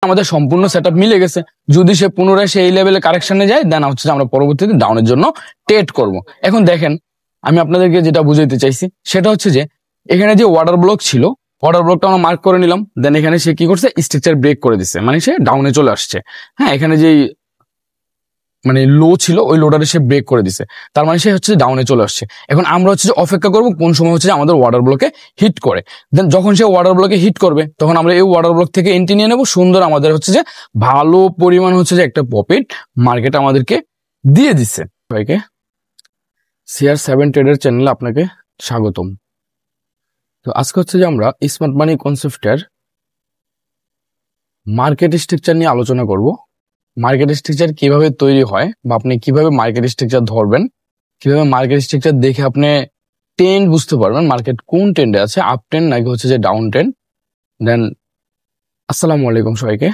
আমাদের সম্পূর্ণ সেটআপ মিলে গেছে। যদি সে পুনরায় সেই লেভেলে কারেকশনে যায় দেন হচ্ছে আমরা পরবর্তীতে ডাউনের জন্য টেট করব। এখন দেখেন আমি আপনাদেরকে যেটা বুঝাইতে চাইছি সেটা হচ্ছে যে এখানে যে ওয়াটার ব্লক ছিল, ওয়াটার ব্লকটা আমরা মার্ক করে নিলাম। দেন এখানে সে কি করছে, স্ট্রাকচার ব্রেক করে দিচ্ছে, মানে সে ডাউনে চলে আসছে। হ্যাঁ, এখানে যে মানে লো ছিল ওই লোটারে সে ব্রেক করে দিছে, তার মানে সে হচ্ছে ডাউনে চলে আসছে। এখন আমরা হচ্ছে যে অপেক্ষা করব কোন সময় হচ্ছে যে আমাদের ওয়াটার ব্লকে হিট করে। দেন যখন সে ওয়াটার ব্লকে হিট করবে তখন আমরা এই ওয়াটার ব্লক থেকে এন্ট্রি নিয়ে নেব। সুন্দর আমাদের হচ্ছে যে ভালো পরিমাণ হচ্ছে যে একটা প্রফিট মার্কেট আমাদেরকে দিয়ে দিচ্ছে। সবাইকে CR7 ট্রেডার চ্যানেলে আপনাকে স্বাগতম। তো আজকে হচ্ছে যে আমরা স্মার্ট মানি কনসেপ্টের মার্কেট স্ট্রাকচার নিয়ে আলোচনা করব। মার্কেট স্ট্রাকচার কিভাবে তৈরি হয় বা আপনি কিভাবে মার্কেট স্ট্রাকচার ধরবেন, কিভাবে মার্কেট স্ট্রাকচার দেখে আপনি ট্রেন্ড বুঝতে পারবেন মার্কেট কোন ট্রেন্ডে আছে, আপ ট্রেন্ড নাকি হচ্ছে যে ডাউন ট্রেন্ড। দেন আসসালামু আলাইকুম সবাইকে,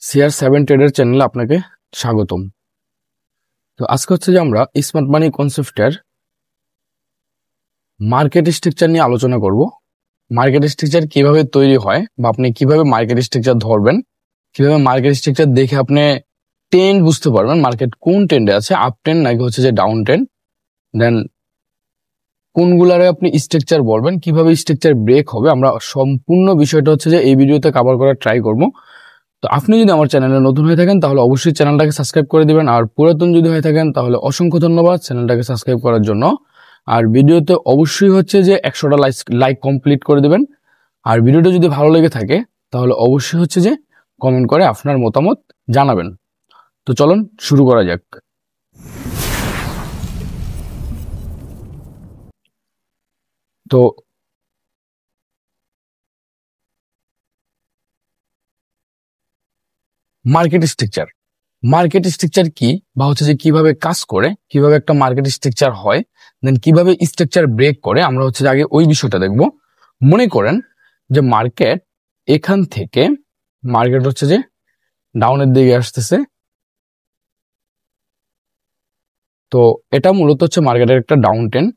CR7 ট্রেডার চ্যানেলে আপনাকে স্বাগতম। তো আজকে হচ্ছে যে আমরা স্মার্ট মানি কনসেপ্টের মার্কেট স্ট্রাকচার নিয়ে আলোচনা করব। মার্কেট স্ট্রাকচার কিভাবে তৈরি হয় বা আপনি কিভাবে মার্কেট স্ট্রাকচার ধরবেন, কিভাবে মার্কেট স্ট্রাকচার দেখে আপনি ট্রেন্ড বুঝতে পারবেন মার্কেট কোন ট্রেন্ডে আছে, আপ ট্রেন্ড নাকি হচ্ছে যে ডাউন ট্রেন্ড। দেন কোনগুলারে আপনি স্ট্রাকচার বলবেন, কিভাবে স্ট্রাকচার ব্রেক হবে, আমরা সম্পূর্ণ বিষয়টা হচ্ছে যে এই ভিডিওতে কভার করার ট্রাই করব। তো আপনি যদি আমার চ্যানেলে নতুন হয়ে থাকেন তাহলে অবশ্যই চ্যানেলটাকে সাবস্ক্রাইব করে দিবেন, আর পুরাতন যদি হয়ে থাকেন তাহলে অসংখ্য ধন্যবাদ চ্যানেলটাকে সাবস্ক্রাইব করার জন্য। আর ভিডিওতে অবশ্যই হচ্ছে যে 100টা লাইক কমপ্লিট করে দিবেন। আর ভিডিওটা যদি ভালো লেগে থাকে তাহলে অবশ্যই হচ্ছে যে কমেন্ট করে আপনার মতামত জানাবেন। তো চলুন শুরু করা যাক। তো মার্কেট স্ট্রাকচার কি বা হচ্ছে যে কিভাবে কাজ করে, কিভাবে একটা মার্কেট স্ট্রাকচার হয়, দেন কিভাবে স্ট্রাকচার ব্রেক করে, আমরা হচ্ছে যে আগে ওই বিষয়টা দেখব। মনে করেন যে মার্কেট এখান থেকে মার্কেট হচ্ছে যে ডাউনের দিকে আসতেছে। তো এটা মূলত হচ্ছে মার্কেটের একটা ডাউন ট্রেন্ড,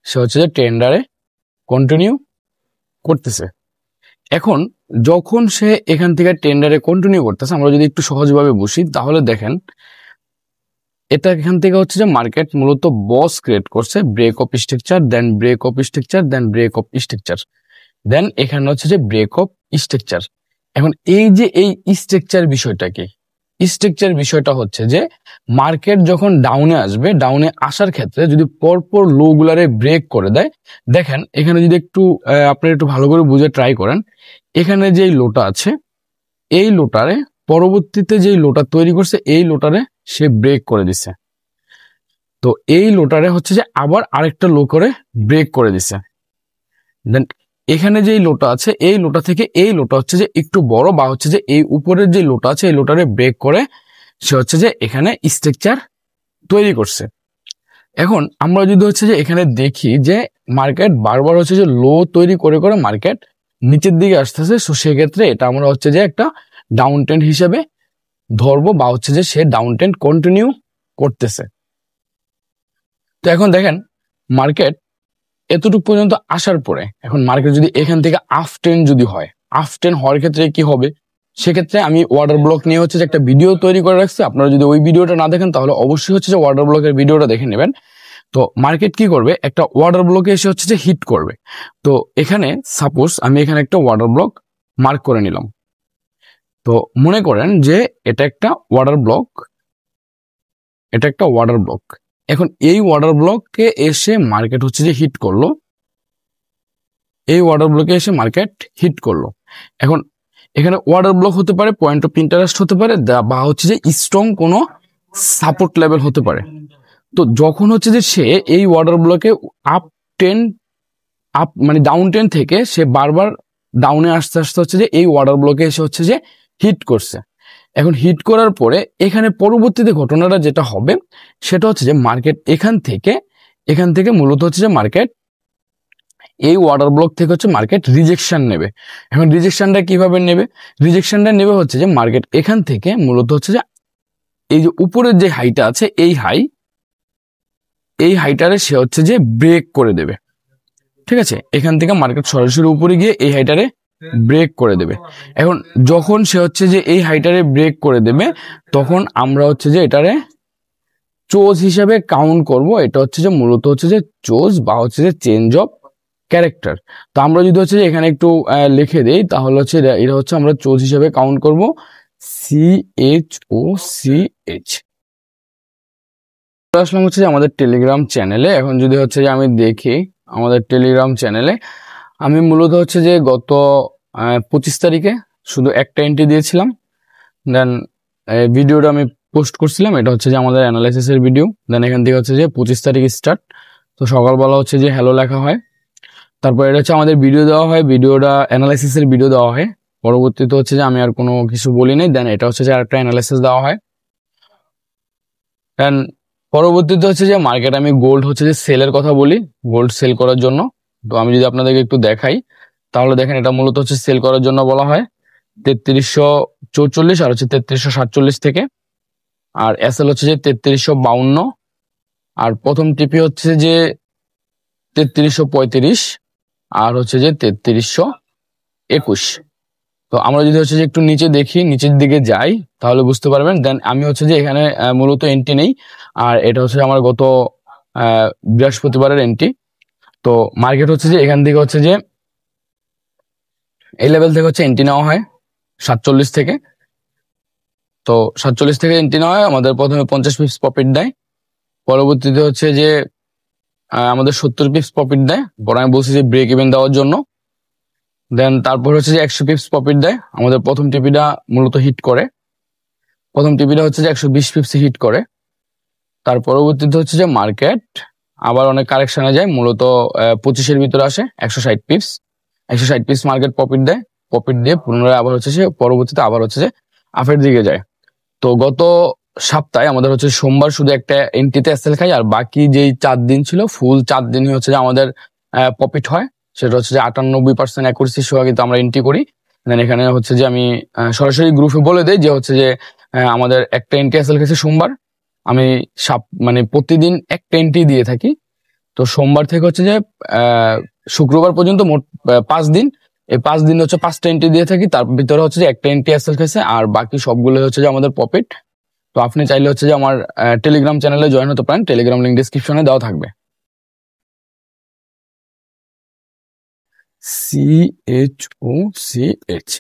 সে হচ্ছে যে ট্রেন্ডারে কন্টিনিউ করতেছে। এখন যখন সে এখান থেকে টেন্ডারে কন্টিনিউ করতেছে, আমরা যদি একটু সহজভাবে বসি তাহলে দেখেন এটা এখান থেকে হচ্ছে যে মার্কেট মূলত বস ক্রিয়েট করছে, break of structure, then break of structure, then break of structure, then এখানে হচ্ছে যে ব্রেক অফ স্ট্রাকচার। এখন এই যে এই স্ট্রাকচার বিষয়টা কি, স্ট্রাকচার বিষয়টা হচ্ছে যে মার্কেট যখন ডাউনে আসবে, ডাউনে আসার ক্ষেত্রে যদি পরপর লো গুলারে ব্রেক করে দেয়, দেখেন এখানে যদি একটু আপনি একটু ভালো করে বুঝে ট্রাই করেন, এখানে যে লোটা আছে এই লোটারে পরবর্তীতে যে লোটা তৈরি করছে এই লোটারে সে ব্রেক করে দিছে। তো এই লোটারে হচ্ছে যে আবার আরেকটা লো করে ব্রেক করে দিছে। দেন এখানে যে লোটা আছে এই লোটা থেকে এই লোটা হচ্ছে যে একটু বড় বা হচ্ছে যে এই উপরের যে লোটা আছে এই লোটারে ব্রেক করে সে হচ্ছে যে এখানে স্ট্রাকচার তৈরি করছে। এখন আমরা যদি হচ্ছে যে এখানে দেখি যে মার্কেট বারবার হচ্ছে যে লো তৈরি করে করে মার্কেট নিচের দিকে আসতেছে, সো সেক্ষেত্রে এটা আমরা হচ্ছে যে একটা ডাউন ট্রেন্ড হিসেবে ধরবো বা হচ্ছে যে সে ডাউন ট্রেন্ড কন্টিনিউ করতেছে। তো এখন দেখেন মার্কেট এতটুকু পর্যন্ত আসার পরে এখন মার্কেট যদি এখান থেকে আপ ট্রেন্ড যদি হয়, আপ ট্রেন্ড হওয়ার ক্ষেত্রে কি হবে, সেক্ষেত্রে আমি ওয়াটার ব্লক নিয়ে হচ্ছে যে একটা ভিডিও তৈরি করে রাখছি। আপনারা যদি ওই ভিডিওটা না দেখেন তাহলে অবশ্যই হচ্ছে যে ওয়াটার ব্লকের ভিডিওটা দেখে নেবেন। তো মার্কেট কি করবে, একটা ওয়াটার ব্লকে এসে হচ্ছে যে হিট করবে। তো এখানে সাপোজ আমি এখানে একটা ওয়াটার ব্লক মার্ক করে নিলাম। তো মনে করেন যে এটা একটা ওয়াটার ব্লক, এটা একটা ওয়াটার ব্লক। এখন এই ওয়াটার ব্লককে এসে মার্কেট হচ্ছে যে হিট করলো, এই ওয়াটার ব্লকে এসে মার্কেট হিট করলো। এখন এখানে ওয়াটার ব্লক হতে পারে, পয়েন্ট অফ ইন্টারেস্ট হতে পারে, বা হচ্ছে যে স্ট্রং কোনো সাপোর্ট লেভেল হতে পারে। তো যখন হচ্ছে যে সে এই ওয়াটার ব্লকে আপ ট্রেন্ড আপ মানে ডাউন ট্রেন্ড থেকে সে বারবার ডাউনে আসতে আসতে হচ্ছে যে এই ওয়াটার ব্লকে এসে হচ্ছে যে হিট করছে। এখন হিট করার পরে এখানে পরবর্তীতে ঘটনাটা যেটা হবে সেটা হচ্ছে যে মার্কেট এখান থেকে মূলত হচ্ছে যে মার্কেট এই ওয়াটার ব্লক থেকে হচ্ছে মার্কেট রিজেকশন নেবে। এখন রিজেকশনটা কিভাবে নেবে, রিজেকশনটা নেবে হচ্ছে যে মার্কেট এখান থেকে মূলত হচ্ছে যে এই যে উপরের যে হাইটা আছে এই হাইটারে সে হচ্ছে যে ব্রেক করে দেবে। ঠিক আছে, এখান থেকে মার্কেট সরাসরি উপরে গিয়ে এই হাইটারে ব্রেক করে দেবে। এখন যখন সে হচ্ছে যে এই হাইটারে ব্রেক করে দেবে তখন আমরা হচ্ছে যে এটারে চোজ হিসেবে কাউন্ট করব। এটা হচ্ছে যে মূলত হচ্ছে যে চোজ বা হচ্ছে যে চেঞ্জ অফ ক্যারেক্টার। তো আমরা যদি হচ্ছে যে এখানে একটু লিখে দেই তাহলে হচ্ছে এটা হচ্ছে আমরা চোজ হিসেবে কাউন্ট করব CHOCH। আসলাম হচ্ছে যে আমাদের টেলিগ্রাম চ্যানেলে। এখন যদি হচ্ছে যে আমি দেখি আমাদের টেলিগ্রাম চ্যানেলে আমি মূলত হচ্ছে যে গত 25 তারিখে শুধু একটা এন্ট্রি দিয়েছিলাম, দেন ভিডিওটা আমি পোস্ট করছিলাম। এটা হচ্ছে যে আমাদের অ্যানালাইসিসের ভিডিও। দেন এখান থেকে হচ্ছে যে 25 তারিখ স্টার্ট। তো সকালবেলা হচ্ছে যে হ্যালো লেখা হয়, তারপর এটা হচ্ছে আমাদের ভিডিও দেওয়া হয়, ভিডিওটা অ্যানালাইসিসের ভিডিও দেওয়া হয়। পরবর্তীতে হচ্ছে যে আমি আর কোনো কিছু বলি নাই, দেন এটা হচ্ছে যে আরেকটা অ্যানালাইসিস দেওয়া হয়। দেন পরবর্তীতে হচ্ছে যে মার্কেট আমি গোল্ড হচ্ছে যে সেলের কথা বলি, গোল্ড সেল করার জন্য। তো আমি যদি আপনাদেরকে একটু দেখাই তাহলে দেখেন এটা মূলত হচ্ছে সেল করার জন্য বলা হয় 3344 আর হচ্ছে 3347 থেকে। আর এসএল হচ্ছে যে 3352 আর প্রথম টিপি হচ্ছে যে 3335 আর হচ্ছে যে 3321। তো আমরা যদি হচ্ছে যে একটু নিচে দেখি, নিচের দিকে যাই তাহলে বুঝতে পারবেন। দেন আমি হচ্ছে যে এখানে মূলত এন্ট্রি নেই, আর এটা হচ্ছে আমার গত বৃহস্পতিবারের এন্ট্রি। তো মার্কেট হচ্ছে যে এখান থেকে হচ্ছে যে এই লেভেল থেকে হচ্ছে এন্ট্রি নেওয়া হয় 47 থেকে। তো 47 থেকে এন্ট্রি নেওয়া হয়, আমাদের প্রথমে 50 পিপস প্রফিট দেয়, পরবর্তীতে হচ্ছে যে আমাদের 70 পিপস প্রফিট দেয়, পরে আমি বলছি যে ব্রেক ইভেন দেওয়ার জন্য। দেন তারপর হচ্ছে যে 100 পিপস প্রফিট দেয়, আমাদের প্রথম টিপিটা মূলত হিট করে, প্রথম টিপিটা হচ্ছে যে 120 পিপস হিট করে। তার পরবর্তীতে হচ্ছে যে মার্কেট আবার অনেক কারেকশনে যায়, মূলত 25-এর ভিতরে আসে 160 পিপস, 160 পিপস মার্কেট প্রফিট দেয়, প্রফিট দিয়ে পুনরায় আবার হচ্ছে যে পরবর্তীতে আবার হচ্ছে যে আপের দিকে যায়। তো গত সপ্তাহে আমাদের হচ্ছে সোমবার শুধু একটা এন্ট্রিতে এসএল খাই, আর বাকি যেই 4 দিন ছিল ফুল 4 দিনই হচ্ছে যে আমাদের প্রফিট হয়। সেটা হচ্ছে যে 98% অ্যাকুরেসি সহ কিন্তু আমরা এন্ট্রি করি। দেন এখানে হচ্ছে যে আমি সরাসরি গ্রুপে বলে দেই যে হচ্ছে যে আমাদের একটা এন্ট্রি এসএল খেয়েছে সোমবার। আমি মানে প্রতিদিন একটা এন্ট্রি দিয়ে থাকি। তো সোমবার থেকে হচ্ছে যে শুক্রবার পর্যন্ত মোট 5 দিন, এই 5 দিন হচ্ছে 5টা এন্ট্রি দিয়ে থাকি, তার ভিতরে হচ্ছে যে একটা এন্ট্রি এসএল খেয়েছে, আর বাকি সবগুলো হচ্ছে যে আমাদের প্রফিট। তো আপনি চাইলে হচ্ছে যে আমার টেলিগ্রাম চ্যানেলে জয়েন হতে পারেন, টেলিগ্রাম লিঙ্ক ডিসক্রিপশনে দেওয়া থাকবে। CHOCH।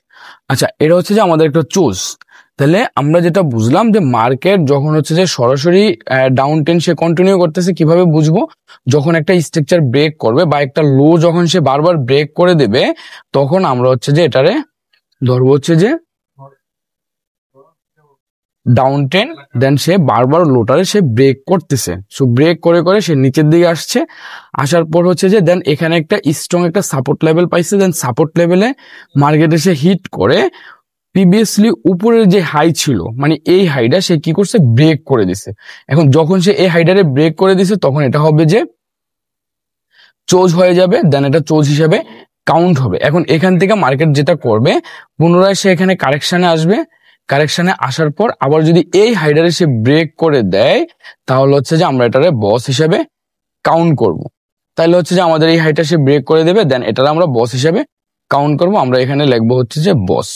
আচ্ছা, এটা হচ্ছে যে আমাদের একটা চুজ। তাহলে আমরা যেটা বুঝলাম যে মার্কেট যখন হচ্ছে যে সরাসরি ডাউন ট্রেন্ড সে কন্টিনিউ করতেছে, কিভাবে বুঝবো? যখন একটা স্ট্রাকচার ব্রেক করবে বা একটা লো যখন সে বারবার ব্রেক করে দেবে তখন আমরা হচ্ছে যে এটারে ধরবো হচ্ছে যে ডাউন ট্রেন্ড। দেন সে বারবার লোটারে সে ব্রেক করতেছে, সো ব্রেক করে করে সে নিচের দিকে আসছে, আসার পর হচ্ছে যে দেন এখানে একটা স্ট্রং একটা সাপোর্ট লেভেল পাইছে। দেন সাপোর্ট লেভেলে মার্কেটে সে হিট করে প্রিভিয়াসলি উপরের যে হাই ছিল, মানে এই হাইটা সে কি করছে, ব্রেক করে দিছে। এখন যখন সে এই হাইটারে ব্রেক করে দিছে তখন এটা হবে যে চোজ হয়ে যাবে, দেন এটা চোজ হিসেবে কাউন্ট হবে। এখন এখান থেকে মার্কেট যেটা করবে, পুনরায় সে এখানে কারেকশনে আসবে, কারেকশনে আসার পর আবার যদি এই হাইডারে সে ব্রেক করে দেয় তাহলে হচ্ছে যে আমরা এটারে বস হিসেবে কাউন্ট করব। তাহলে হচ্ছে যে আমাদের এই হাইটা সে ব্রেক করে দেবে, দেন এটারে আমরা বস হিসেবে কাউন্ট করব। আমরা এখানে লিখবো হচ্ছে যে বস,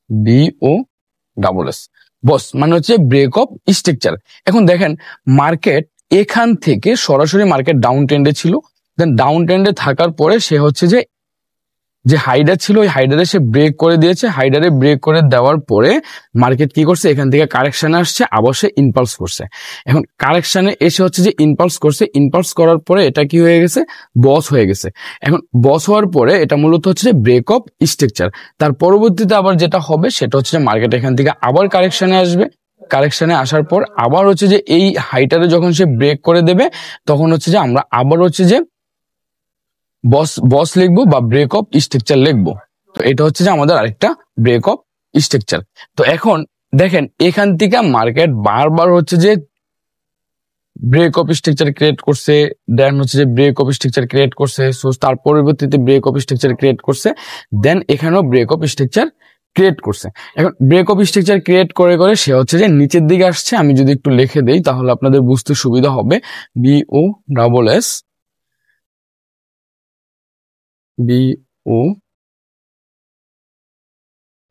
BOSS, বস মানে হচ্ছে ব্রেক অফ স্ট্রাকচার। এখন দেখেন মার্কেট এখান থেকে সরাসরি মার্কেট ডাউন ট্রেন্ডে ছিল, দেন ডাউন ট্রেন্ডে থাকার পরে সে হচ্ছে যে হাইডার ছিল ওই হাইডারে সে ব্রেক করে দিয়েছে। হাইডারে ব্রেক করে দেওয়ার পরে মার্কেট কি করছে, এখান থেকে কারেকশনে আসছে, আবার সে ইনপালস করছে। এখন কারেকশনে এসে হচ্ছে যে ইনপালস করছে, ইনপালস করার পরে এটা কি হয়ে গেছে, বস হয়ে গেছে। এখন বস হওয়ার পরে এটা মূলত হচ্ছে যে ব্রেক অফ স্ট্রাকচার। তার পরবর্তীতে আবার যেটা হবে সেটা হচ্ছে যে মার্কেট এখান থেকে আবার কারেকশনে আসবে, কারেকশনে আসার পর আবার হচ্ছে যে এই হাইটারে যখন সে ব্রেক করে দেবে তখন হচ্ছে যে আমরা আবার হচ্ছে যে বস লিখবো বা ব্রেক অফ স্ট্রাকচার লিখবো। তো এটা হচ্ছে যে আমাদের আরেকটা ব্রেক অফ স্ট্রাকচার। তো এখন দেখেন এখান থেকে মার্কেট বারবার হচ্ছে যে ব্রেক অফ স্ট্রাকচার ক্রিয়েট করছে, দেন হচ্ছে যে ব্রেক অফ স্ট্রাকচার ক্রিয়েট করছে, সো তার পরবর্তীতে ব্রেক অফ স্ট্রাকচার ক্রিয়েট করছে, দেন এখানেও ব্রেক অফ স্ট্রাকচার ক্রিয়েট করছে। এখন ব্রেক অফ স্ট্রাকচার ক্রিয়েট করে করে সে হচ্ছে যে নিচের দিকে আসছে। আমি যদি একটু লিখে দেই তাহলে আপনাদের বুঝতে সুবিধা হবে, BOSS,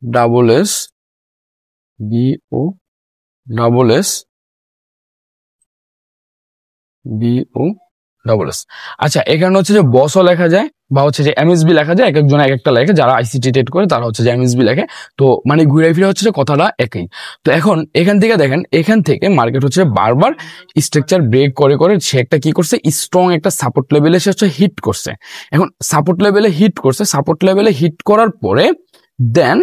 double S B O double S B O double S. আচ্ছা, এখানে হচ্ছে যে বসও লেখা যায় বা হচ্ছে যে এমএসবি লেখা যায়, এক একজন এক একটা লেখে, যারা আইসিটি টেট করে তারা হচ্ছে যে এমএসবি লেখে। তো মানে ঘুরে ফিরে হচ্ছে যে কথাটা একই। তো এখন এখান থেকে দেখেন, এখান থেকে মার্কেট হচ্ছে বারবার স্ট্রাকচার ব্রেক করে করে সে একটা কি করছে, স্ট্রং একটা সাপোর্ট লেভেলে সে হচ্ছে হিট করছে। এখন সাপোর্ট লেভেলে হিট করছে, সাপোর্ট লেভেলে হিট করার পরে দেন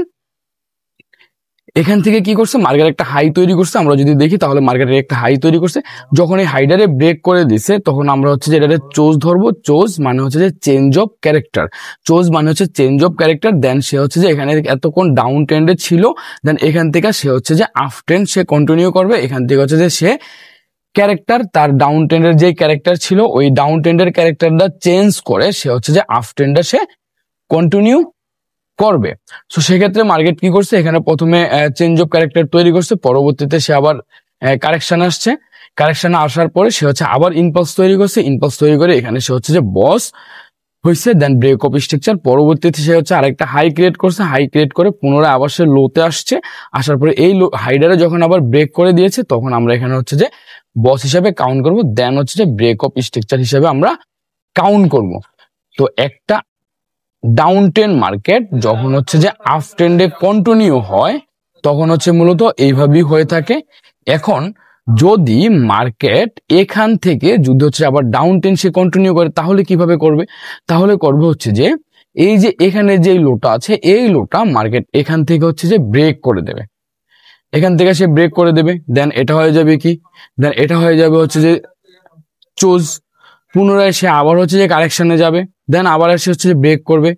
এখান থেকে কি করছে, মার্কেট একটা হাই তৈরি করছে। আমরা যদি দেখি তাহলে মার্কেটের একটা হাই তৈরি করছে। যখন এই হাইডারে ব্রেক করে দিছে তখন আমরা হচ্ছে যে এটাতে চোজ ধরবো। চোজ মানে হচ্ছে যে চেঞ্জ অফ ক্যারেক্টার, চোজ মানে হচ্ছে চেঞ্জ অফ ক্যারেক্টার। দেন সে হচ্ছে যে এখানে এতক্ষণ ডাউন ট্রেন্ডে ছিল, দেন এখান থেকে সে হচ্ছে যে আপ ট্রেন্ড সে কন্টিনিউ করবে। এখান থেকে হচ্ছে যে সে ক্যারেক্টার, তার ডাউন ট্রেন্ডের যে ক্যারেক্টার ছিল ওই ডাউন ট্রেন্ডের ক্যারেক্টারটা চেঞ্জ করে সে হচ্ছে যে আপ ট্রেন্ডে সে কন্টিনিউ করবে। সো সেক্ষেত্রে মার্কেট কি করছে, এখানে প্রথমে চেঞ্জ অফ ক্যারেক্টার তৈরি করছে, পরবর্তীতে সে আবার কারেকশন আসছে, কারেকশন আসার পরে সে হচ্ছে আবার ইম্পালস তৈরি করছে, ইম্পালস তৈরি করে এখানে সে হচ্ছে যে বস হয়েছে। দেন ব্রেক অফ স্ট্রাকচার, পরবর্তীতে সে হচ্ছে আরেকটা হাই ক্রিয়েট করছে, হাই ক্রিয়েট করে পুনরায় আবার সে লোতে আসছে। আসার পরে এই হাইডারে যখন আবার ব্রেক করে দিয়েছে তখন আমরা এখানে হচ্ছে যে বস হিসাবে কাউন্ট করব। দেন হচ্ছে যে ব্রেক অফ স্ট্রাকচার হিসাবে আমরা কাউন্ট করব। তো একটা ডাউন ট্রেন্ড মার্কেট যখন হচ্ছে যে আপ ট্রেন্ডে কন্টিনিউ হয় তখন হচ্ছে মূলত এইভাবেই হয়ে থাকে। এখন যদি মার্কেট এখান থেকে যদি হচ্ছে আবার ডাউন ট্রেন্ড সে কন্টিনিউ করে তাহলে কিভাবে করবে, তাহলে করবে হচ্ছে যে এই যে এখানে যে লোটা আছে এই লোটা মার্কেট এখান থেকে হচ্ছে যে ব্রেক করে দেবে, এখান থেকে সে ব্রেক করে দেবে। দেন এটা হয়ে যাবে কি, দেন এটা হয়ে যাবে হচ্ছে যে চোজ, পুনরায় সে আবার হচ্ছে যে কারেকশনে যাবে, দেন আবার এসে হচ্ছে যে ব্রেক করবে,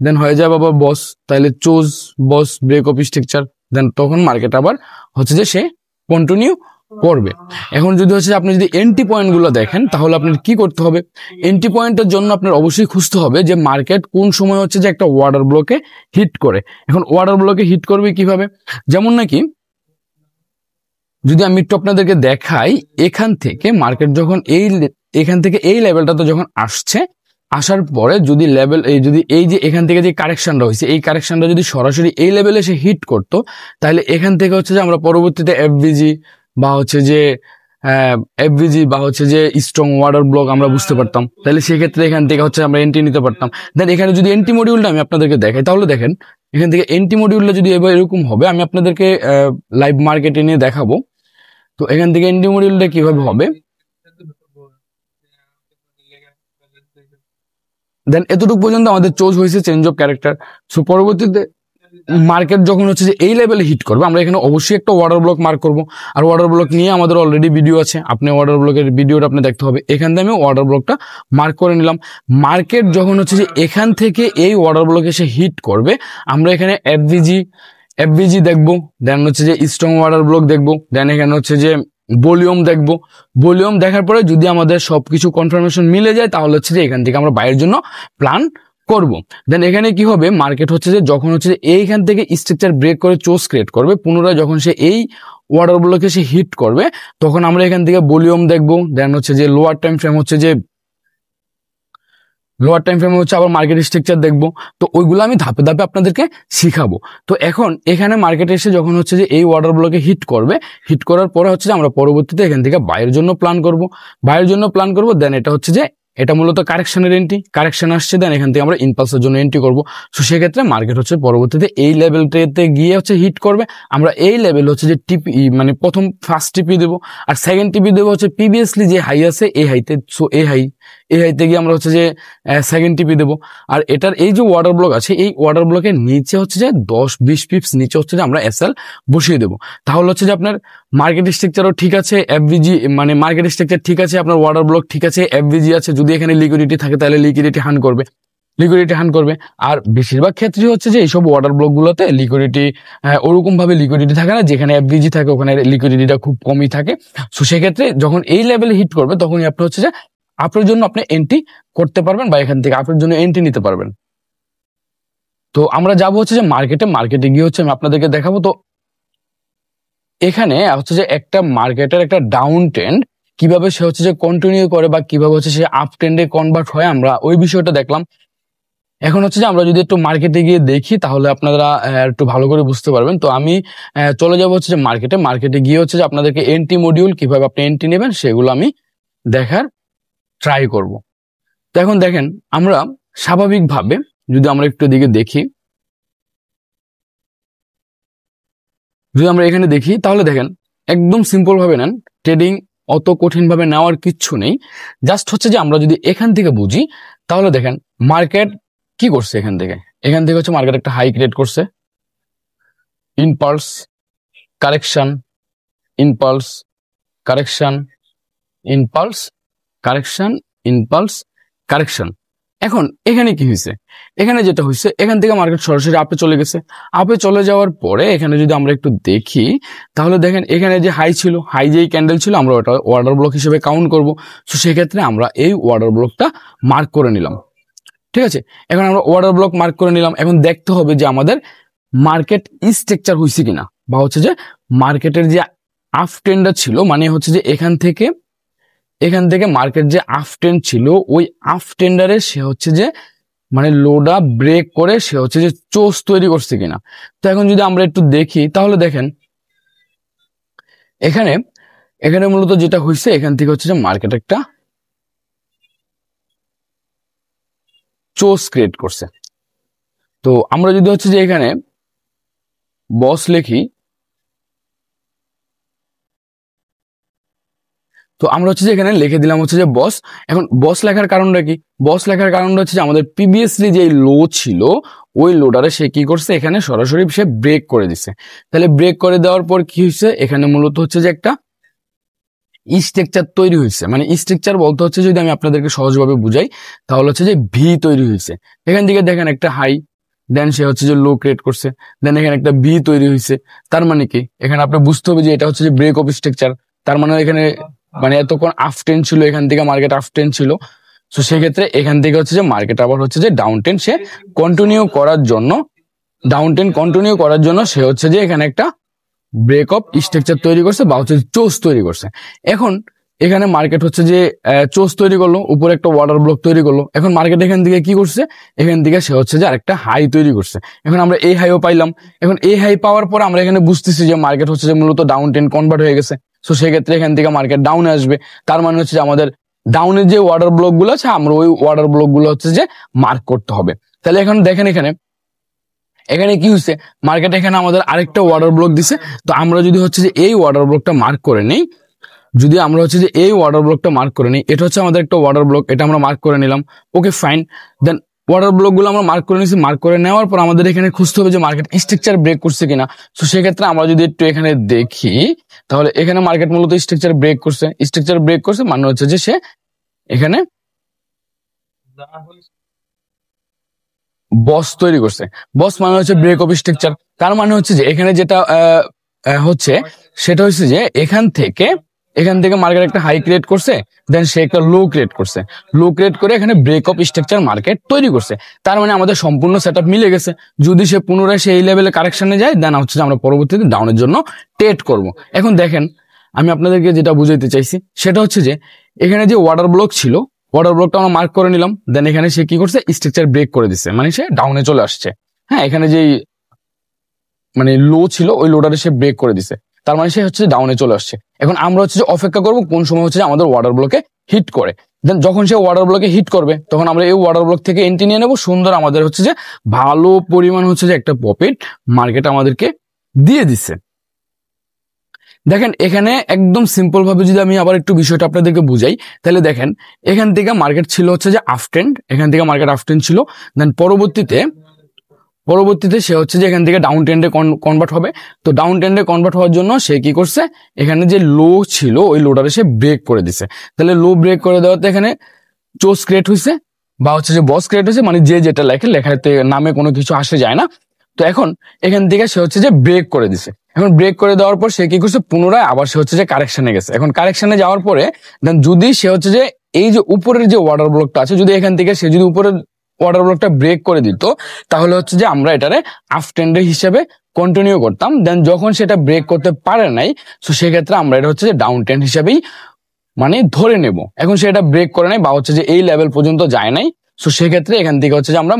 দেন হয়ে যাবে আবার বস, তাহলে choose boss break of structure, then তখন মার্কেট আবার হচ্ছে যে সে কন্টিনিউ করবে। এখন যদি হচ্ছে আপনি যদি এন্ট্রি পয়েন্ট গুলো দেখেন তাহলে আপনার কি করতে হবে, এন্ট্রি পয়েন্টের জন্য আপনার অবশ্যই খুঁজতে হবে যে মার্কেট কোন সময় হচ্ছে যে একটা ওয়াটার ব্লকে হিট করে। এখন ওয়াটার ব্লকে হিট করবে কিভাবে, যেমন নাকি যদি আমি একটু আপনাদেরকে দেখাই, এখান থেকে মার্কেট যখন এখান থেকে এই লেভেলটাতে যখন আসছে, আসার পরে যদি লেভেল যদি এই যে এখান থেকে যে কারেকশনটা হয়েছে এই কারেকশনটা যদি সরাসরি এই লেভেলে এসে হিট করতো তাহলে এখান থেকে হচ্ছে যে আমরা পরবর্তীতে এফভিজি বা হচ্ছে যে স্ট্রং ওয়াটার ব্লক আমরা বুঝতে পারতাম, তাহলে সেক্ষেত্রে এখান থেকে হচ্ছে আমরা এন্ট্রি নিতে পারতাম। দেন এখানে যদি এন্ট্রি মডিউলটা আমি আপনাদেরকে দেখাই তাহলে দেখেন এখান থেকে এন্ট্রি মডিউলটা যদি এবার এরকম হবে, আমি আপনাদেরকে লাইভ মার্কেটে নিয়ে দেখাবো। তো এখান থেকে এন্ট্রি মডিউলটা কিভাবে হবে, দেন এতটুকু পর্যন্ত আমাদের চোজ হয়েছে চেঞ্জ অফ ক্যারেক্টার। সো পরবর্তীতে মার্কেট যখন হচ্ছে যে এই লেভেলে হিট করবে আমরা এখানে অবশ্যই একটা ওয়াটার ব্লক মার্ক করব। আর ওয়াটার ব্লক নিয়ে আমাদের অলরেডি ভিডিও আছে, আপনি ওয়াটার ব্লকের ভিডিওটা আপনি দেখতে হবে। এখান থেকে আমি ওয়াটার ব্লকটা মার্ক করে নিলাম। মার্কেট যখন হচ্ছে যে এখান থেকে এই ওয়াটার ব্লকে এসে হিট করবে আমরা এখানে এফভিজি দেখবো, দেন হচ্ছে যে স্ট্রং ওয়াটার ব্লক দেখবো, দেন এখানে হচ্ছে যে ভলিউম দেখবো। ভলিউম দেখার পরে যদি আমাদের সবকিছু কনফার্মেশন মিলে যায় তাহলে হচ্ছে যে এখান থেকে আমরা বাইরের জন্য প্ল্যান করব। দেন এখানে কি হবে, মার্কেট হচ্ছে যে যখন হচ্ছে যে এইখান থেকে স্ট্রাকচার ব্রেক করে চোজ ক্রিয়েট করবে, পুনরায় যখন সে এই ওয়াটার ব্লকে সে হিট করবে তখন আমরা এখান থেকে ভলিউম দেখবো। দেন হচ্ছে যে লোয়ার টাইম ফ্রেম হচ্ছে আবার মার্কেট স্ট্রাকচার দেখবো। তো ওইগুলো আমি ধাপে ধাপে আপনাদেরকে শিখাবো। তো এখন এখানে মার্কেটে এসে যখন হচ্ছে যে এই ওয়াটার ব্লকে হিট করবে, হিট করার পরে হচ্ছে যে আমরা পরবর্তীতে এখান থেকে বাইরের জন্য প্ল্যান করব। দেন এটা হচ্ছে যে এটা মূলত কারেকশনের এন্ট্রি, কারেকশন আসছে, দেন এখান থেকে আমরা ইম্পালসের জন্য এন্ট্রি করবো। সো সেক্ষেত্রে মার্কেট হচ্ছে পরবর্তীতে এই লেভেলটাতে গিয়ে হচ্ছে হিট করবে, আমরা এই লেভেল হচ্ছে যে টিপি মানে প্রথম ফার্স্ট টিপি দেবো, আর সেকেন্ড টিপি দেবো হচ্ছে প্রিভিয়াসলি যে হাই আছে এই হাইতে। সো এই হাইতে গিয়ে আমরা হচ্ছে যে সেকেন্ড টিপি দেবো। আর এটার এই যে ওয়াটার ব্লক আছে এই ওয়াটার ব্লকের নিচে হচ্ছে যে 10-20 পিপস নিচে হচ্ছে যে আমরা এসএল বসিয়ে দেবো। তাহলে হচ্ছে যে আপনার মার্কেট স্ট্রাকচারও ঠিক আছে, এফভিজি মানে মার্কেট স্ট্রাকচার ঠিক আছে, আপনার ওয়াটার ব্লক ঠিক আছে, এফভিজি আছে। যদি এখানে লিকুইডিটি থাকে তাহলে লিকুইডিটি হান করবে। আর বেশিরভাগ ক্ষেত্রে হচ্ছে যে এইসব ওয়াটার ব্লক গুলোতে লিকুইডিটি ওরকম ভাবে লিকুইডিটি থাকে না, যেখানে এফভিজি থাকে ওখানে লিকুইডিটিটা খুব কমই থাকে। সো সেক্ষেত্রে যখন এই লেভেলে হিট করবে তখনই আপনি হচ্ছে যে আপনার জন্য আপনি এন্ট্রি করতে পারবেন বা এখান থেকে আপনার জন্য এন্ট্রি নিতে পারবেন। তো আমরা যাবো হচ্ছে যে মার্কেটে গিয়ে হচ্ছে আমি আপনাদেরকে দেখাবো। তো এখানে হচ্ছে যে একটা মার্কেটের একটা ডাউন ট্রেন্ড কিভাবে সে হচ্ছে যে কন্টিনিউ করে বা কিভাবে হচ্ছে সে আপ ট্রেন্ডে কনভার্ট হয় আমরা ওই বিষয়টা দেখলাম। এখন হচ্ছে যে আমরা যদি একটু মার্কেটে গিয়ে দেখি তাহলে আপনারা একটু ভালো করে বুঝতে পারবেন। তো আমি চলে যাবো হচ্ছে যে মার্কেটে গিয়ে হচ্ছে যে আপনাদেরকে এন্ট্রি মডিউল কিভাবে আপনি এন্ট্রি নেবেন সেগুলো আমি দেখার ট্রাই করব। তো এখন দেখেন আমরা স্বাভাবিকভাবে যদি আমরা একটু দিকে দেখি, যদি আমরা এখানে দেখি তাহলে দেখেন একদম সিম্পল ভাবে নেন, ট্রেডিং অত কঠিন ভাবে নেওয়ার কিচ্ছু নেই। জাস্ট হচ্ছে যে আমরা যদি এখান থেকে বুঝি তাহলে দেখেন মার্কেট কি করছে। এখান থেকে হচ্ছে মার্কেট একটা হাই ক্রিয়েট করছে, impulse correction, impulse correction, impulse correction, impulse correction. এখন এখানে কি হয়েছে, এখানে যেটা হয়েছে এখান থেকে মার্কেট সরাসরি আপে চলে গেছে। আপে চলে যাওয়ার পরে এখানে যদি আমরা একটু দেখি তাহলে দেখেন এখানে যে হাই ছিল, হাই যেই ক্যান্ডেল ছিল আমরা ওটা অর্ডার ব্লক হিসেবে কাউন্ট করব। তো সেক্ষেত্রে আমরা এই অর্ডার ব্লকটা মার্ক করে নিলাম। ঠিক আছে, এখন আমরা অর্ডার ব্লক মার্ক করে নিলাম। এখন দেখতে হবে যে আমাদের মার্কেট স্ট্রাকচার হয়েছে কিনা, বা হচ্ছে যে মার্কেটের যে আপ ট্রেন্ডটা ছিল, মানে হচ্ছে যে এখান থেকে মার্কেট যে আপ ট্রেন্ড ছিল ওই আপ ট্রেন্ডারে সে হচ্ছে যে মানে লোডা ব্রেক করে সে হচ্ছে যে চোস তৈরি করছে কিনা। তো এখন যদি আমরা একটু দেখি তাহলে দেখেন এখানে মূলত যেটা হয়েছে এখান থেকে হচ্ছে যে মার্কেট একটা চোস ক্রিয়েট করছে। তো আমরা যদি হচ্ছে যে এখানে বস লিখি, তো আমরা হচ্ছে যে এখানে লিখে দিলাম হচ্ছে যে বস। এখন বস লেখার কারণটা কি, বস লেখার কারণটা হচ্ছে যে আমাদের প্রিভিয়াসলি যে লো ছিল ওই লোডারে সে কি করছে এখানে সরাসরি সে ব্রেক করে দিছে। তাহলে ব্রেক করে দেওয়ার পর কি হয়েছে, এখানে মূলত হচ্ছে যে একটা স্ট্রাকচার তৈরি হয়েছে। মানে স্ট্রাকচার বলতে হচ্ছে যদি আমি আপনাদেরকে সহজভাবে বুঝাই তাহলে হচ্ছে যে ভি তৈরি হয়েছে। এখান থেকে দেখেন একটা হাই, দেন সে হচ্ছে যে লো ক্রিয়েট করছে, দেন এখানে একটা ভি তৈরি হয়েছে। তার মানে কি এখানে আপনার বুঝতে হবে যে এটা হচ্ছে যে ব্রেক অফ স্ট্রাকচার। তার মানে এখানে মানে এতক্ষণ আপ ট্রেন্ড ছিল, এখান থেকে মার্কেট আপ ট্রেন্ড ছিল। তো সেক্ষেত্রে এখান থেকে হচ্ছে যে মার্কেট আবার হচ্ছে যে ডাউন ট্রেন্ড সে কন্টিনিউ করার জন্য সে হচ্ছে যে এখানে একটা ব্রেক অফ স্ট্রাকচার তৈরি করছে বা হচ্ছে চোস তৈরি করছে। এখন এখানে মার্কেট হচ্ছে যে চোস তৈরি করলো, উপরে একটা ওয়াটার ব্লক তৈরি করলো। এখন মার্কেট এখান থেকে কি করছে, এখান থেকে সে হচ্ছে যে আরেকটা হাই তৈরি করছে। এখন আমরা এই হাইও পাইলাম। এখন এই হাই পাওয়ার পর আমরা এখানে বুঝতেছি যে মার্কেট হচ্ছে যে মূলত ডাউন ট্রেন্ড কনভার্ট হয়ে গেছে। তো সেক্ষেত্রে এখান থেকে মার্কেট ডাউনে আসবে। তার মানে হচ্ছে যে আমাদের ডাউনের যে ওয়াটার ব্লক গুলো আছে আমরা ওই ওয়াটার ব্লক গুলো হচ্ছে যে মার্ক করতে হবে। তাহলে এখন দেখেন এখানে কি হচ্ছে, মার্কেট এখানে আমাদের আরেকটা ওয়াটার ব্লক দিছে। তো আমরা যদি হচ্ছে যে এই ওয়াটার ব্লকটা মার্ক করে নিই, এটা হচ্ছে আমাদের একটা ওয়াটার ব্লক, এটা আমরা মার্ক করে নিলাম। ওকে ফাইন, দেন ওয়াটার ব্লক গুলো আমরা মার্ক করে নিয়েছি। মার্ক করে নেওয়ার পর আমাদের এখানে খুঁজতে হবে যে মার্কেট স্ট্রাকচার ব্রেক করছে কিনা। তো সেক্ষেত্রে আমরা যদি একটু এখানে দেখি তাহলে এখানে মার্কেট মূলত স্ট্রাকচার ব্রেক করছে মানে হচ্ছে যে সে এখানে বস তৈরি করছে। বস মানে হচ্ছে ব্রেক অফ স্ট্রাকচার। তার মানে হচ্ছে যে এখানে যেটা হচ্ছে সেটা হচ্ছে যে এখান থেকে মার্কেট একটা হাই ক্রিয়েট করছে, দেন সে একটা লো ক্রিয়েট করে এখানে ব্রেক অফ স্ট্রাকচার মার্কেট তৈরি করছে। তার মানে আমাদের সম্পূর্ণ সেটআপ মিলে গেছে। যদি সে পুনরায় সেই লেভেলে কারেকশনে যায় দেন হচ্ছে আমরা পরবর্তীতে ডাউনের জন্য ট্রেড করব। এখন দেখেন আমি আপনাদেরকে যেটা বুঝাইতে চাইছি সেটা হচ্ছে যে এখানে যে ওয়াটার ব্লক ছিল, ওয়াটার ব্লকটা আমরা মার্ক করে নিলাম। দেন এখানে সে কি করছে, স্ট্রাকচার ব্রেক করে দিচ্ছে, মানে সে ডাউনে চলে আসছে। হ্যাঁ, এখানে যে মানে লো ছিল ওই লোডারে সে ব্রেক করে দিছে, তার মানে সে হচ্ছে ডাউনে চলে আসছে। এখন আমরা হচ্ছে যে অপেক্ষা করবো কোন সময় হচ্ছে যে আমাদের ওয়াটার ব্লকে হিট করে। দেন যখন সে ওয়াটার ব্লকে হিট করবে তখন আমরা এই ওয়াটার ব্লক থেকে এন্ট্রি নিয়ে নেবো। সুন্দর আমাদের হচ্ছে যে ভালো পরিমাণ হচ্ছে যে একটা প্রফিট মার্কেট আমাদেরকে দিয়ে দিচ্ছে। দেখেন এখানে একদম সিম্পল ভাবে যদি আমি আবার একটু বিষয়টা আপনাদেরকে বুঝাই তাহলে দেখেন এখান থেকে মার্কেট ছিল হচ্ছে যে আপ ট্রেন্ড, ছিল। দেন পরবর্তীতে সে হচ্ছে যে এখান থেকে ডাউন ট্রেন্ডে কনভার্ট হবে। তো ডাউন ট্রেন্ডে কনভার্ট হওয়ার জন্য সে কি করছে, এখানে যে লো ছিল ওই লোডারে সে ব্রেক করে দিছে। তাহলে লো ব্রেক করে দেওয়াতে এখানে চোস ক্রিয়েট হয়েছে বা হচ্ছে যে বস ক্রিয়েট হয়েছে, মানে যে যেটা লেখাতে নামে কোনো কিছু আসে যায় না। তো এখন এখান থেকে সে হচ্ছে যে ব্রেক করে দিছে। এখন ব্রেক করে দেওয়ার পর সে কি করছে, পুনরায় আবার সে হচ্ছে যে কারেকশনে গেছে। এখন কারেকশনে যাওয়ার পরে দেন যদি সে হচ্ছে যে এই যে উপরের যে ওয়াটার ব্লকটা আছে, যদি এখান থেকে সে যদি উপরের ওয়াটার ব্লকটা ব্রেক করে দিত তাহলে হচ্ছে যে আমরা এটারে আপ ট্রেন্ডের হিসেবে কন্টিনিউ করতাম। দেন যখন সেটা ব্রেক করতে পারে নাই তো সেক্ষেত্রে আমরা এটা হচ্ছে যে ডাউন ট্রেন্ড হিসেবেই মানে ধরে নেব। এখন সেটা ব্রেক করে নাই বা হচ্ছে যে এই লেভেল পর্যন্ত যায় নাই, সো সেক্ষেত্রে এখান থেকে হচ্ছে যে আমরা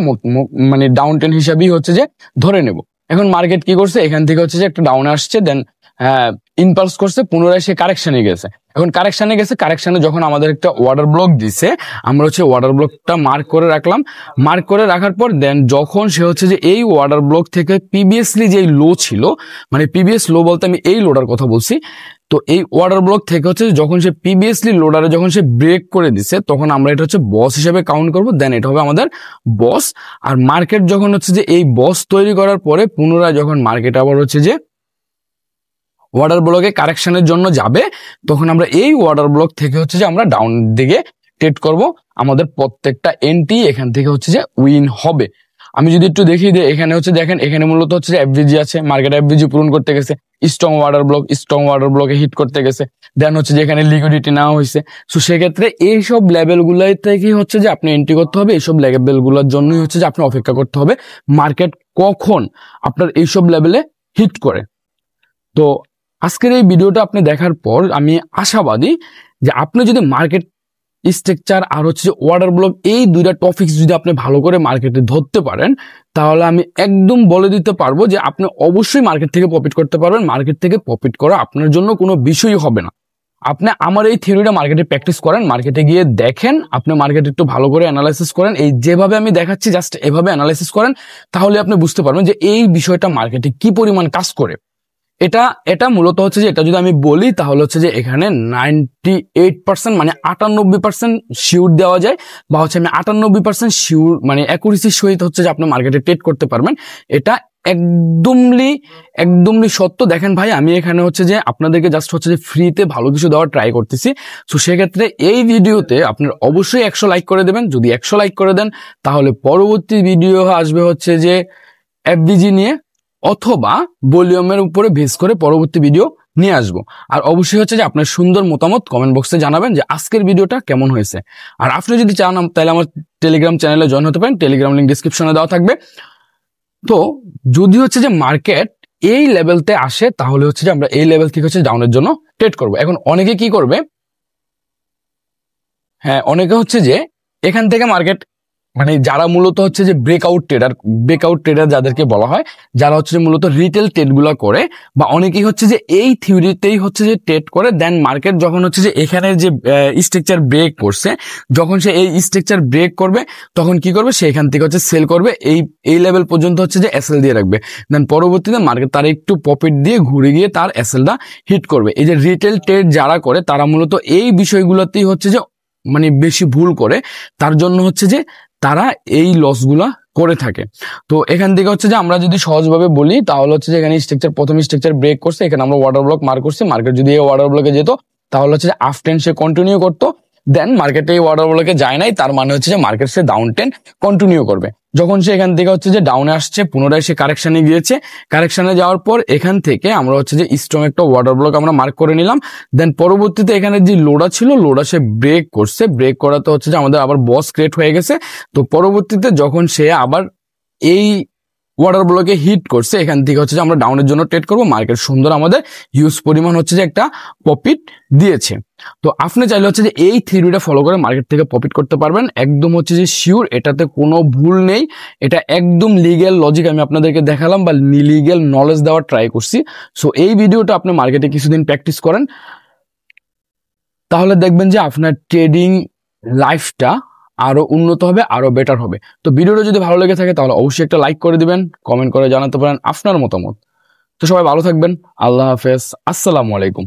মানে ডাউন ট্রেন্ড হিসাবেই হচ্ছে যে ধরে নেব। এখন মার্কেট কি করছে, এখান থেকে হচ্ছে যে একটা ডাউনে আসছে, দেন ইম্পালস করছে, পুনরায় সে কারেকশনে গেছে। এখন কারেকশনে গেছে, কারেকশনে যখন আমাদের একটা ওয়াটার ব্লক দিছে, আমরা হচ্ছে ওয়াটার ব্লকটা মার্ক করে রাখলাম। মার্ক করে রাখার পর দেন যখন সে হচ্ছে যে এই ওয়াটার ব্লক থেকে প্রিভিয়াসলি যে লো ছিল, মানে প্রিভিয়াস লো বলতে আমি এই লোডার কথা বলছি, তো এই ওয়াটার ব্লক থেকে হচ্ছে যখন সে প্রিভিয়াসলি লোডারে যখন সে ব্রেক করে দিছে, তখন আমরা এটা হচ্ছে বস হিসেবে কাউন্ট করব, দেন এটা হবে আমাদের বস। আর মার্কেট যখন হচ্ছে যে এই বস তৈরি করার পরে পুনরায় যখন মার্কেট আবার হচ্ছে যে ওয়াটার ব্লকে কারেকশনের জন্য যাবে, তখন আমরা এই ওয়াটার ব্লক থেকে হচ্ছে যে আমরা ডাউন দিকে ট্রেড করব। আমাদের প্রত্যেকটা এন্ট্রি এখান থেকে হচ্ছে যে উইন হবে। আমি যদি একটু দেখি যে এখানে হচ্ছে দেখেন, এখানে মূলত হচ্ছে যে এফভিজি আছে, মার্কেট এফভিজি পূরণ করতে গেছে, স্ট্রং ওয়াটার ব্লকে হিট করতে গেছে, দেন হচ্ছে যে এখানে লিকুইডিটি নেওয়া হয়েছে। সো সেক্ষেত্রে এইসব লেভেলগুলোই থেকেই হচ্ছে যে আপনি এন্ট্রি করতে হবে। এইসব লেভেলগুলোর জন্যই হচ্ছে যে আপনি অপেক্ষা করতে হবে মার্কেট কখন আপনার এইসব লেভেলে হিট করে। তো আজকের এই ভিডিওটা আপনি দেখার পর আমি আশাবাদী যে আপনি যদি মার্কেট স্ট্রাকচার আর হচ্ছে যে ওয়াটার ব্লক এই দুইটা টপিকস যদি আপনি ভালো করে মার্কেটে ধরতে পারেন, তাহলে আমি একদম বলে দিতে পারবো যে আপনি অবশ্যই মার্কেট থেকে প্রফিট করতে পারবেন। মার্কেট থেকে প্রফিট করা আপনার জন্য কোনো বিষয়ই হবে না। আপনি আমার এই থিওরিটা মার্কেটে প্র্যাকটিস করেন, মার্কেটে গিয়ে দেখেন, আপনি মার্কেট একটু ভালো করে অ্যানালাইসিস করেন, এই যেভাবে আমি দেখাচ্ছি জাস্ট এভাবে অ্যানালাইসিস করেন, তাহলে আপনি বুঝতে পারবেন যে এই বিষয়টা মার্কেটে কি পরিমাণ কাজ করে। এটা মূলত হচ্ছে যে এটা যদি আমি বলি তাহলে হচ্ছে যে এখানে 98% মানে 98% শিওর দেওয়া যায়, বা হচ্ছে আমি 98% শিওর মানে অ্যাকুরেসির সহিত হচ্ছে যে আপনি মার্কেটে ট্রেড করতে পারবেন। এটা একদমই সত্য। দেখেন ভাই, আমি এখানে হচ্ছে যে আপনাদেরকে জাস্ট হচ্ছে যে ফ্রিতে ভালো কিছু দেওয়ার ট্রাই করতেছি। তো সেক্ষেত্রে এই ভিডিওতে আপনার অবশ্যই 100 লাইক করে দেবেন। যদি 100 লাইক করে দেন তাহলে পরবর্তী ভিডিও আসবে হচ্ছে যে এফভিজি নিয়ে, অথবা ভলিউমের উপরে বেস করে পরবর্তী ভিডিও নিয়ে আসবো। আর অবশ্যই হচ্ছে যে আপনার সুন্দর মতামত কমেন্ট বক্সে জানাবেন যে আজকের ভিডিওটা কেমন হয়েছে। আর আপনি যদি চান তাহলে আমার টেলিগ্রাম চ্যানেলে জয়েন হতে পারেন, টেলিগ্রাম লিঙ্ক ডিসক্রিপশনে দেওয়া থাকবে। তো যদি হচ্ছে যে মার্কেট এই লেভেলতে আসে, তাহলে হচ্ছে যে আমরা এই লেভেল থেকে হচ্ছে ডাউনের জন্য ট্রেড করব। এখন অনেকে কি করবে, অনেকে হচ্ছে যে এখান থেকে মার্কেট মানে যারা মূলত হচ্ছে যে ব্রেকআউট ট্রেডার যাদেরকে বলা হয়, যারা হচ্ছে যে মূলত রিটেল ট্রেড গুলা করে, বা অনেকেই হচ্ছে যে এই থিওরিতেই হচ্ছে যে ট্রেড করে, দেন মার্কেট যখন হচ্ছে যে এখানে যে স্ট্রাকচার ব্রেক করছে, যখন সে এই স্ট্রাকচার ব্রেক করবে তখন কি করবে, সে এখান থেকে হচ্ছে সেল করবে, এই লেভেল পর্যন্ত হচ্ছে যে এসএল দিয়ে রাখবে, দেন পরবর্তীতে মার্কেট তার একটু প্রফিট দিয়ে ঘুরে গিয়ে তার এসএলটা হিট করবে। এই যে রিটেল ট্রেড যারা করে তারা মূলত এই বিষয়গুলোতেই হচ্ছে যে মানে বেশি ভুল করে, তার জন্য হচ্ছে যে তারা এই লসগুলা করে থাকে। তো এখান থেকে হচ্ছে যে আমরা যদি সহজভাবে বলি তাহলে হচ্ছে যে এখানে প্রথম স্ট্রাকচার ব্রেক করছে, এখানে আমরা ওয়াটার ব্লক মার্ক করছি, মার্কেট যদি এই ওয়াটার ব্লকে যেত তাহলে হচ্ছে যে আপ ট্রেন্ড সে কন্টিনিউ করতো, দেন মার্কেটে এই ওয়াটার ব্লকে যায় নাই, তার মানে হচ্ছে যে মার্কেট সে ডাউন ট্রেন্ড কন্টিনিউ করবে। যখন সে এখান থেকে হচ্ছে যে ডাউনে আসছে, পুনরায় সে কারেকশনে গিয়েছে, কারেকশনে যাওয়ার পর এখান থেকে আমরা হচ্ছে যে স্ট্রং একটা ওয়াটার ব্লক আমরা মার্ক করে নিলাম, দেন পরবর্তীতে এখানে যে লোডা ছিল, লোডা সে ব্রেক করছে, ব্রেক করাতে হচ্ছে যে আমাদের আবার বস ক্রিয়েট হয়ে গেছে। তো পরবর্তীতে যখন সে আবার এই ওয়াটার ব্লকে হিট করছে, এখান থেকে হচ্ছে যে আমরা ডাউনের জন্য ট্রেড করব। মার্কেট সুন্দর আমাদের হিউজ পরিমাণ হচ্ছে যে একটা প্রফিট দিয়েছে। তো আপনি চাইলে হচ্ছে যে এই থিওরিটা ফলো করে মার্কেট থেকে প্রফিট করতে পারবেন, একদম হচ্ছে যে শিওর, এটাতে কোনো ভুল নেই। এটা একদম লিগ্যাল লজিক আমি আপনাদেরকে দেখালাম, বা লিগ্যাল নলেজ দেওয়ার ট্রাই করছি। সো এই ভিডিওটা আপনি মার্কেটে কিছুদিন প্র্যাকটিস করেন, তাহলে দেখবেন যে আপনার ট্রেডিং লাইফটা আরো উন্নত হবে, আরো বেটার হবে। তো ভিডিওটা যদি ভালো লেগে থাকে তাহলে অবশ্যই একটা লাইক করে দিবেন, কমেন্ট করে জানাতে পারেন আপনার মতামত। তো সবাই ভালো থাকবেন, আল্লাহ হাফেজ, আসসালামু আলাইকুম।